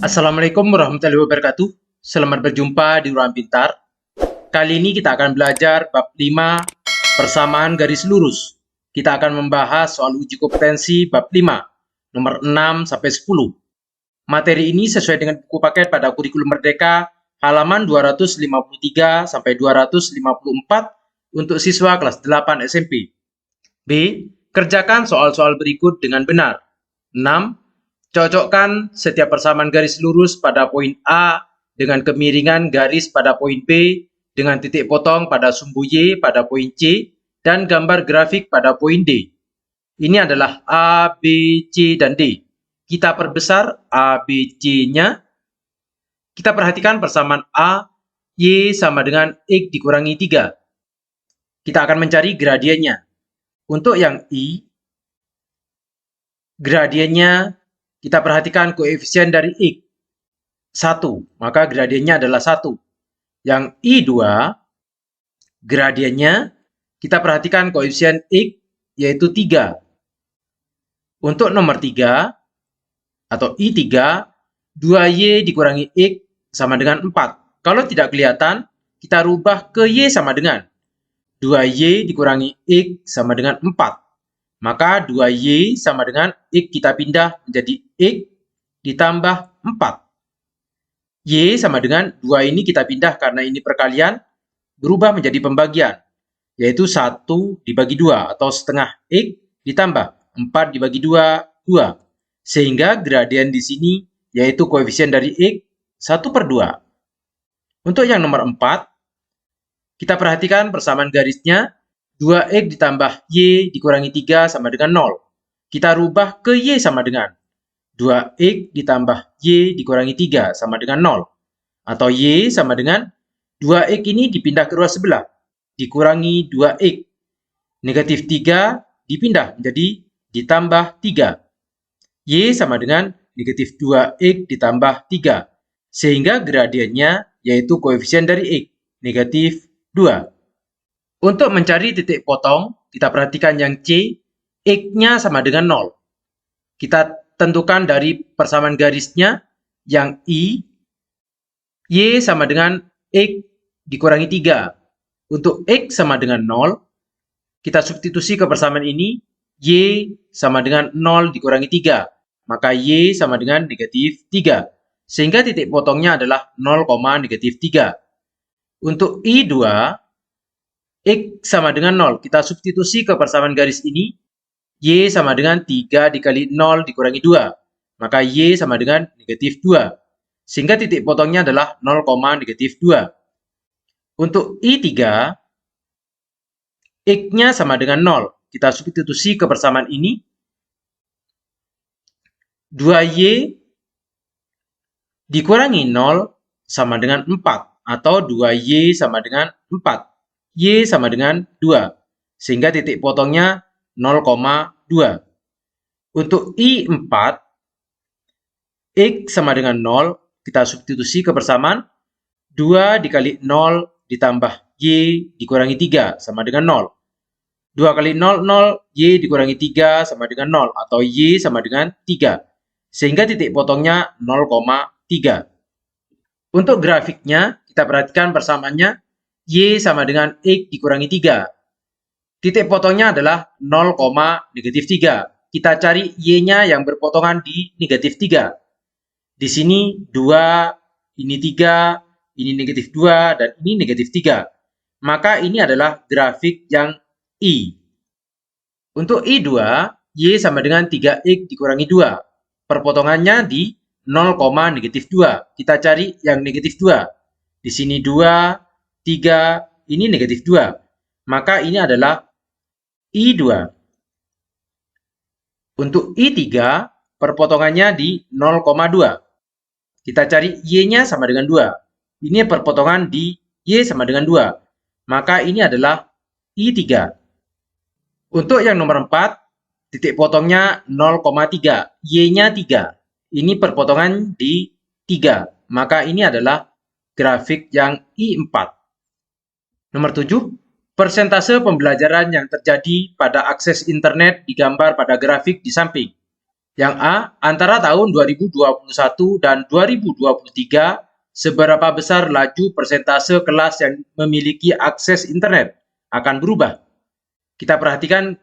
Assalamualaikum warahmatullahi wabarakatuh. Selamat berjumpa di Ruang Pintar. Kali ini kita akan belajar bab 5 persamaan garis lurus. Kita akan membahas soal uji kompetensi bab 5 nomor 6 sampai 10. Materi ini sesuai dengan buku paket pada kurikulum Merdeka halaman 253 sampai 254 untuk siswa kelas 8 SMP. B. Kerjakan soal-soal berikut dengan benar. 6. Cocokkan setiap persamaan garis lurus pada poin A dengan kemiringan garis pada poin B dengan titik potong pada sumbu Y pada poin C dan gambar grafik pada poin D. Ini adalah A, B, C, dan D. Kita perbesar A, B, C-nya. Kita perhatikan persamaan A, Y sama dengan X dikurangi 3. Kita akan mencari gradiennya. Untuk yang I, gradiennya kita perhatikan koefisien dari X 1, maka gradiennya adalah 1. Yang I2, gradiennya kita perhatikan koefisien X yaitu 3. Untuk nomor 3 atau I3, 2Y dikurangi X sama dengan 4. Kalau tidak kelihatan, kita rubah ke Y sama dengan 2Y dikurangi X sama dengan 4. Maka 2Y sama dengan X kita pindah menjadi X ditambah 4. Y sama dengan 2 ini kita pindah karena ini perkalian, berubah menjadi pembagian, yaitu 1 dibagi 2 atau setengah X ditambah 4 dibagi 2, 2. Sehingga gradien di sini yaitu koefisien dari X 1/2. Untuk yang nomor 4, kita perhatikan persamaan garisnya. 2X ditambah Y dikurangi 3 sama dengan 0. Kita rubah ke Y sama dengan 2X ditambah Y dikurangi 3 sama dengan 0. Atau Y sama dengan 2X ini dipindah ke ruas sebelah, dikurangi 2X. Negatif 3 dipindah menjadi ditambah 3. Y sama dengan negatif 2X ditambah 3. Sehingga gradiennya yaitu koefisien dari X, negatif 2. Untuk mencari titik potong, kita perhatikan yang C, X-nya sama dengan 0. Kita tentukan dari persamaan garisnya, yang I, Y sama dengan X dikurangi 3. Untuk X sama dengan 0, kita substitusi ke persamaan ini, Y sama dengan 0 dikurangi 3. Maka Y sama dengan negatif 3. Sehingga titik potongnya adalah 0, negatif 3. Untuk I2, X sama dengan 0. Kita substitusi ke persamaan garis ini. Y sama dengan 3 dikali 0 dikurangi 2. Maka Y sama dengan negatif 2. Sehingga titik potongnya adalah 0, negatif 2. Untuk I3, X-nya sama dengan 0. Kita substitusi ke persamaan ini. 2Y dikurangi 0 sama dengan 4. Atau 2Y sama dengan 4. Y sama dengan 2. Sehingga titik potongnya 0,2. Untuk I4, X sama dengan 0, kita substitusi ke persamaan. 2 dikali 0 ditambah Y dikurangi 3 sama dengan 0. 2 kali 0, 0. Y dikurangi 3 sama dengan 0. Atau Y sama dengan 3. Sehingga titik potongnya 0,3. Untuk grafiknya, kita perhatikan persamaannya. Y sama dengan X dikurangi 3. Titik potongnya adalah 0, negatif 3. Kita cari Y-nya yang berpotongan di negatif 3. Di sini 2, ini 3, ini negatif 2, dan ini negatif 3. Maka ini adalah grafik yang I. Untuk I2, Y sama dengan 3X dikurangi 2. Perpotongannya di 0, negatif 2. Kita cari yang negatif 2. Di sini 2, 3, ini negatif 2. Maka ini adalah I2. Untuk I3, perpotongannya di 0,2. Kita cari Y-nya sama dengan 2. Ini perpotongan di Y sama dengan 2. Maka ini adalah I3. Untuk yang nomor 4, titik potongnya 0,3. Y-nya 3. Ini perpotongan di 3. Maka ini adalah grafik yang I4. Nomor 7, persentase pembelajaran yang terjadi pada akses internet digambar pada grafik di samping. Yang A, antara tahun 2021 dan 2023, seberapa besar laju persentase kelas yang memiliki akses internet akan berubah. Kita perhatikan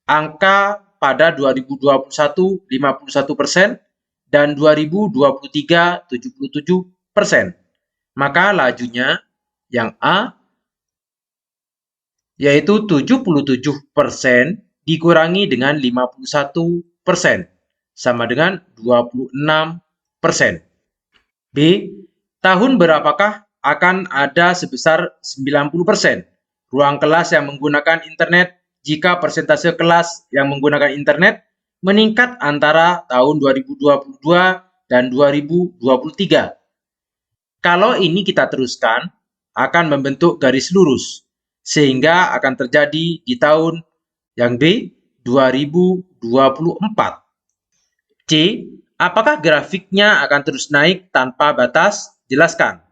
angka pada 2021 51% dan 2023 77%. Maka lajunya yang A yaitu 77% dikurangi dengan 51% sama dengan 26%. B. Tahun berapakah akan ada sebesar 90% ruang kelas yang menggunakan internet jika persentase kelas yang menggunakan internet meningkat antara tahun 2022 dan 2023. Kalau ini kita teruskan, akan membentuk garis lurus, sehingga akan terjadi di tahun yang B, 2024. C. Apakah grafiknya akan terus naik tanpa batas? Jelaskan.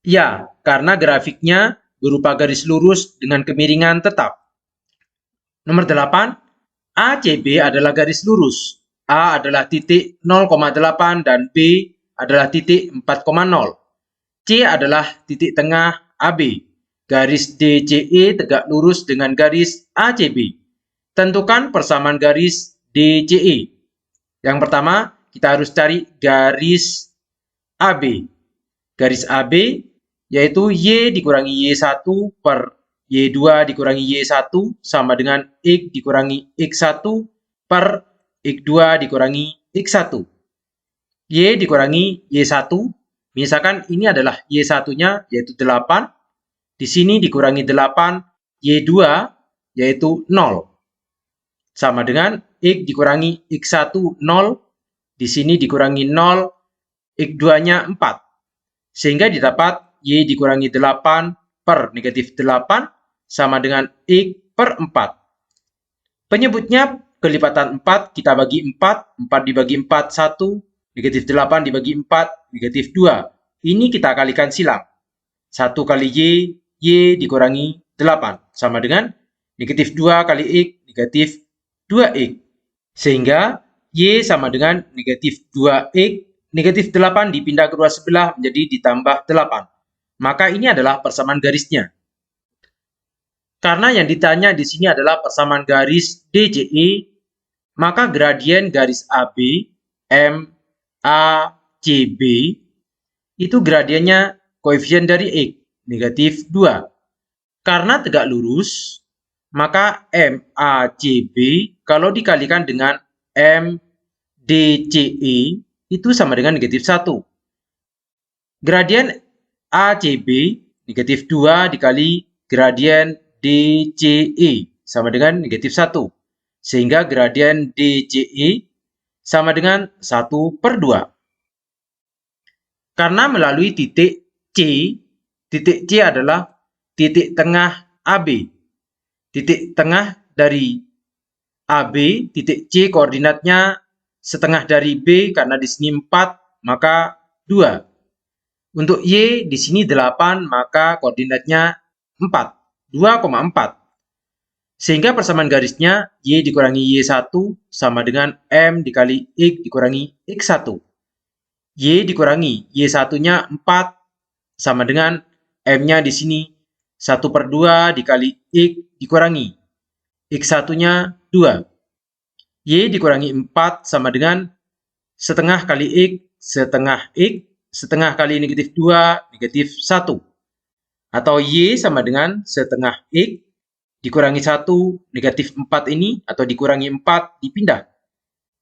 Ya, karena grafiknya berupa garis lurus dengan kemiringan tetap. Nomor 8. ACB adalah garis lurus. A adalah titik 0,8 dan B adalah titik 4,0. C adalah titik tengah AB. Garis DCE tegak lurus dengan garis ACB. Tentukan persamaan garis DCE. Yang pertama, kita harus cari garis AB. Garis AB yaitu Y dikurangi Y1 per Y2 dikurangi Y1 sama dengan X dikurangi X1 per X2 dikurangi X1. Y dikurangi Y1, misalkan ini adalah Y1-nya yaitu 8, di sini dikurangi 8, Y2 yaitu 0. Sama dengan X dikurangi X1 0, di sini dikurangi 0, X2-nya 4. Sehingga didapat Y dikurangi 8 per negatif 8 sama dengan X per 4. Penyebutnya kelipatan 4, kita bagi 4, 4 dibagi 4, 1, negatif 8 dibagi 4, negatif 2. Ini kita kalikan silang. 1 kali Y dikurangi 8, sama dengan negatif 2 kali X, negatif 2X. Sehingga Y sama dengan negatif 2X, negatif 8 dipindah kedua sebelah menjadi ditambah 8. Maka ini adalah persamaan garisnya. Karena yang ditanya di sini adalah persamaan garis DCE, maka gradien garis AB, MACB, itu gradiennya koefisien dari X, negatif 2. Karena tegak lurus, maka MACB kalau dikalikan dengan MDCE itu sama dengan negatif 1. Gradien ACB negatif 2 dikali gradien DCE sama dengan negatif 1. Sehingga gradien DCE sama dengan 1 per 2. Karena melalui titik C adalah titik tengah AB. Titik tengah dari AB, titik C koordinatnya setengah dari B karena di sini 4, maka 2. Untuk Y di sini 8, maka koordinatnya 4, 2,4. Sehingga persamaan garisnya Y dikurangi Y1 sama dengan M dikali X dikurangi X1. Y dikurangi Y1-nya 4 sama dengan M-nya di sini 1 per 2 dikali X dikurangi X1-nya 2. Y dikurangi 4 sama dengan setengah kali X, setengah X, setengah kali negatif 2, negatif 1. Atau Y sama dengan setengah X dikurangi 1, negatif 4 ini, atau dikurangi 4, dipindah.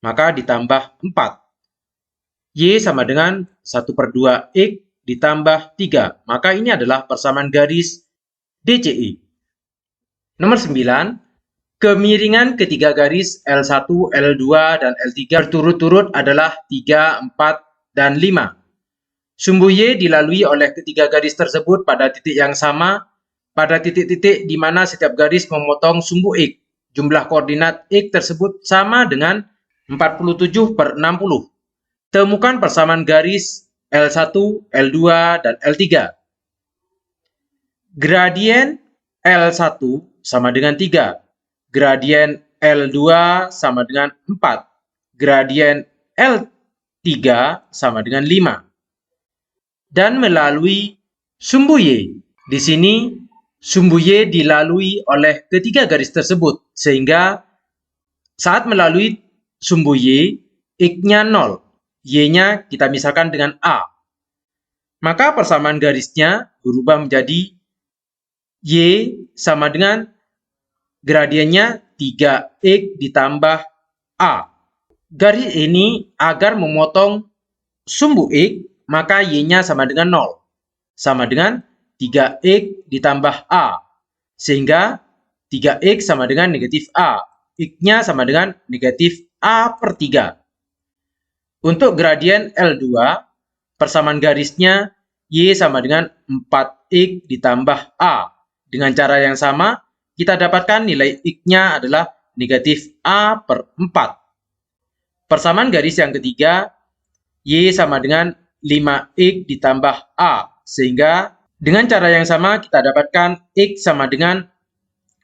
Maka ditambah 4. Y sama dengan 1 per 2 X ditambah 3. Maka ini adalah persamaan garis DCE. Nomor 9. Kemiringan ketiga garis L1, L2, dan L3 berturut-turut adalah 3, 4, dan 5. Sumbu Y dilalui oleh ketiga garis tersebut pada titik yang sama, pada titik-titik di mana setiap garis memotong sumbu X. Jumlah koordinat X tersebut sama dengan 47 per 60. Temukan persamaan garis L1, L2, dan L3. Gradien L1 sama dengan 3. Gradien L2 sama dengan 4. gradien L3 sama dengan 5. Dan melalui sumbu Y. Di sini, sumbu Y dilalui oleh ketiga garis tersebut, sehingga saat melalui sumbu Y, X-nya 0. Y-nya kita misalkan dengan A. Maka persamaan garisnya berubah menjadi Y sama dengan gradiennya 3X ditambah A. Garis ini agar memotong sumbu X, maka Y-nya sama dengan 0. Sama dengan 3X ditambah A. Sehingga 3X sama dengan negatif A. X-nya sama dengan negatif A per 3. Untuk gradien L2, persamaan garisnya Y sama dengan 4X ditambah A. Dengan cara yang sama, kita dapatkan nilai X-nya adalah negatif A per 4. Persamaan garis yang ketiga, Y sama dengan 5X ditambah A. Sehingga dengan cara yang sama kita dapatkan X sama dengan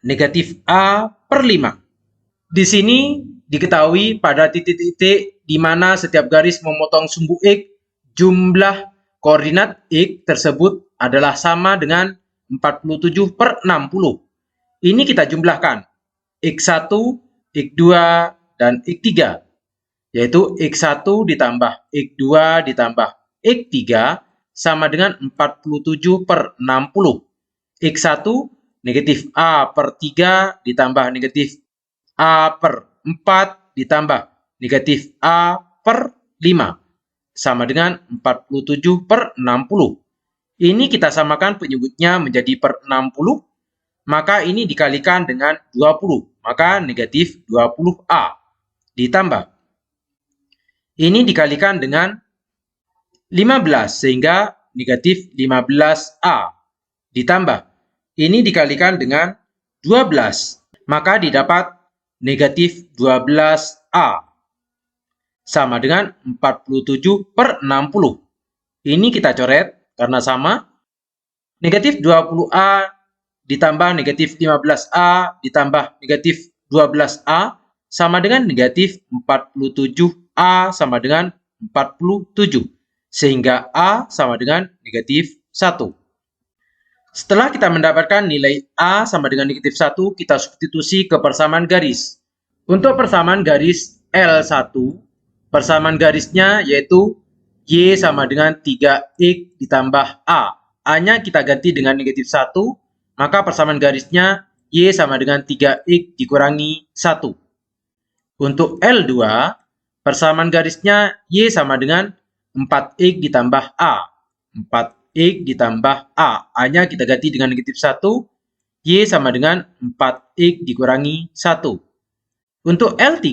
negatif A per 5. Di sini diketahui pada titik-titik di mana setiap garis memotong sumbu X, jumlah koordinat X tersebut adalah sama dengan 47 per 60. Ini kita jumlahkan X1, X2, dan X3. Yaitu X1 ditambah X2 ditambah X3 sama dengan 47 per 60. X1 negatif A per 3 ditambah negatif A per 4 ditambah negatif A per 5 sama dengan 47 per 60. Ini kita samakan penyebutnya menjadi per 60, maka ini dikalikan dengan 20, maka negatif 20A ditambah. Ini dikalikan dengan 15, sehingga negatif 15A ditambah. Ini dikalikan dengan 12, maka didapat negatif 12A sama dengan 47 per 60. Ini kita coret karena sama. Negatif 20A ditambah negatif 15A ditambah negatif 12A sama dengan negatif 47A sama dengan 47. Sehingga A sama dengan negatif 1. Setelah kita mendapatkan nilai A sama dengan negatif 1, kita substitusi ke persamaan garis. Untuk persamaan garis L1, persamaan garisnya yaitu Y sama dengan 3X ditambah A. A-nya kita ganti dengan negatif 1, maka persamaan garisnya Y sama dengan 3X dikurangi 1. Untuk L2, persamaan garisnya Y sama dengan 4X ditambah A. 4X ditambah A. A-nya kita ganti dengan negatif 1. Y sama dengan 4X dikurangi 1. Untuk L3,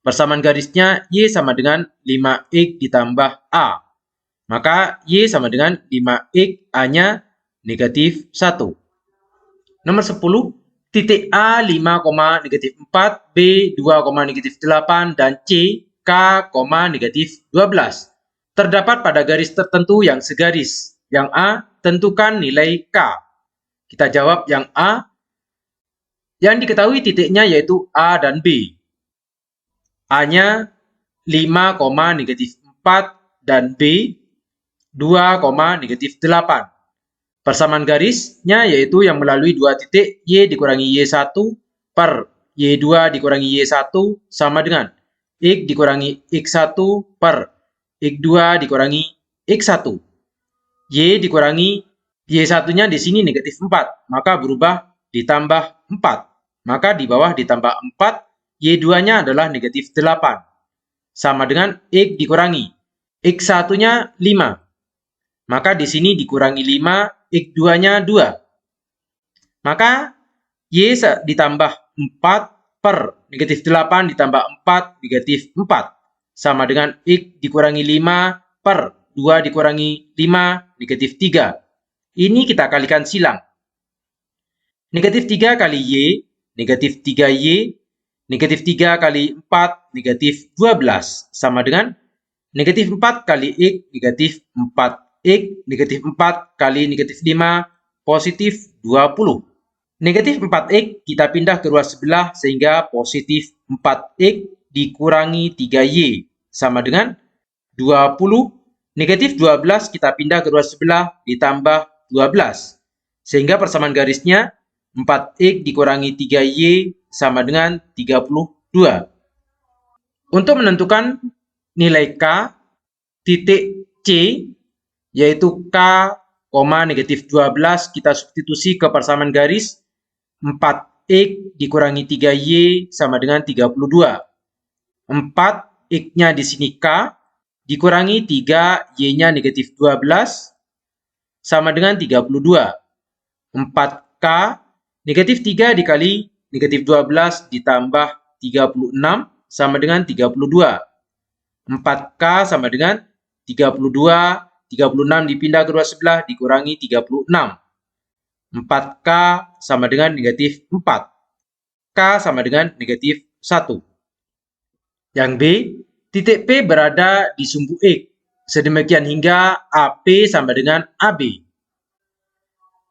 persamaan garisnya Y sama dengan 5X ditambah A. Maka Y sama dengan 5X, A-nya negatif 1. Nomor 10, titik A 5, negatif 4, B 2, negatif 8, dan C, K, negatif 12. Terdapat pada garis tertentu yang segaris. Yang A, tentukan nilai K. Kita jawab yang A. Yang diketahui titiknya yaitu A dan B. A-nya 5, negatif 4, dan B 2, negatif 8. Persamaan garisnya yaitu yang melalui dua titik Y dikurangi Y1 per Y2 dikurangi Y1 sama dengan X dikurangi X1 per X2 dikurangi X1. Y dikurangi Y1-nya di sini negatif 4, maka berubah ditambah 4. Maka di bawah ditambah 4, Y2-nya adalah negatif 8. Sama dengan X dikurangi X1-nya 5. Maka di sini dikurangi 5, X2-nya 2. Maka Y ditambah 4 per negatif 8 ditambah 4, negatif 4. Sama dengan X dikurangi 5 per 2 dikurangi 5, negatif 3. Ini kita kalikan silang. Negatif 3 kali Y, negatif 3Y, negatif 3 kali 4, negatif 12. Sama dengan negatif 4 kali X, negatif 4X, negatif 4 kali negatif 5, positif 20. Negatif 4X kita pindah ke ruas sebelah sehingga positif 4X dikurangi 3Y sama dengan 20. Negatif 12 kita pindah kedua sebelah ditambah 12. Sehingga persamaan garisnya 4X dikurangi 3Y sama dengan 32. Untuk menentukan nilai K, titik C, yaitu K, negatif 12, kita substitusi ke persamaan garis 4X dikurangi 3Y sama dengan 32. 4X-nya di sini K, dikurangi 3Y-nya negatif 12, sama dengan 32. 4K, negatif 3 dikali negatif 12 ditambah 36, sama dengan 32. 4K sama dengan 32, 36 dipindah kedua sebelah dikurangi 36. 4K sama dengan negatif 4. K sama dengan negatif 1. Yang B, titik P berada di sumbu X. Sedemikian hingga AP sama dengan AB.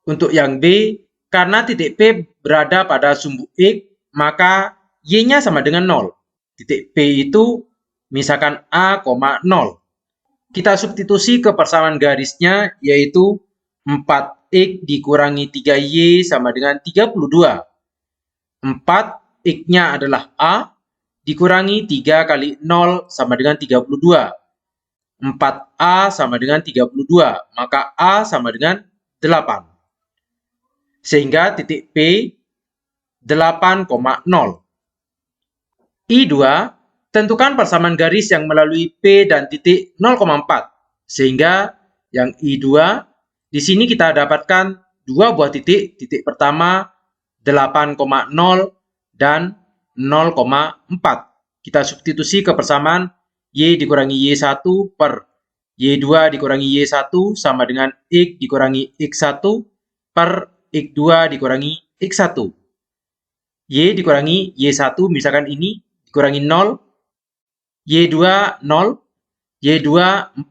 Untuk yang B, karena titik P berada pada sumbu X, maka Y-nya sama dengan 0. Titik P itu misalkan A, 0. Kita substitusi ke persamaan garisnya, yaitu 4X dikurangi 3Y sama dengan 32. 4X-nya adalah A, dikurangi 3 kali 0 sama dengan 32. 4A sama dengan 32, maka A sama dengan 8. Sehingga titik P 8,0. I2, tentukan persamaan garis yang melalui P dan titik 0,4. Sehingga yang I2, di sini kita dapatkan dua buah titik. Titik pertama 8,0 dan 0,4. Kita substitusi ke persamaan Y dikurangi Y1 per Y2 dikurangi Y1 sama dengan X dikurangi X1 per X2 dikurangi X1. Y dikurangi Y1 misalkan ini dikurangi 0, Y2 0, Y2 4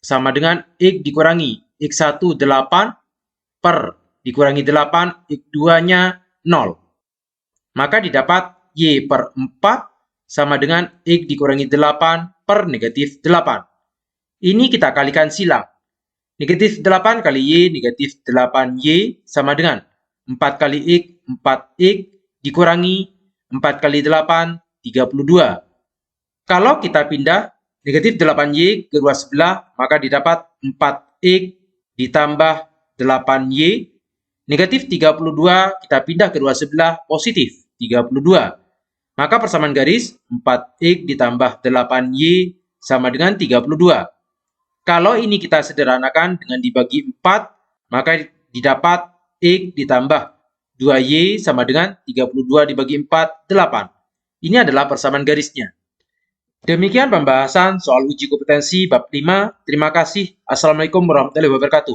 sama dengan X dikurangi X1 8 per dikurangi 8, X2-nya 0. Maka didapat Y per 4 sama dengan X dikurangi 8 per negatif 8. Ini kita kalikan silang. Negatif 8 kali Y, negatif 8Y sama dengan 4 kali X, 4X dikurangi 4 kali 8, 32. Kalau kita pindah negatif 8Y ke kedua sebelah, maka didapat 4X ditambah 8Y. Negatif 32 kita pindah ke kedua sebelah, positif 32. Maka persamaan garis 4X ditambah 8Y sama dengan 32. Kalau ini kita sederhanakan dengan dibagi 4, maka didapat X ditambah 2Y sama dengan 32 dibagi 4, 8. Ini adalah persamaan garisnya. Demikian pembahasan soal uji kompetensi bab 5. Terima kasih. Assalamualaikum warahmatullahi wabarakatuh.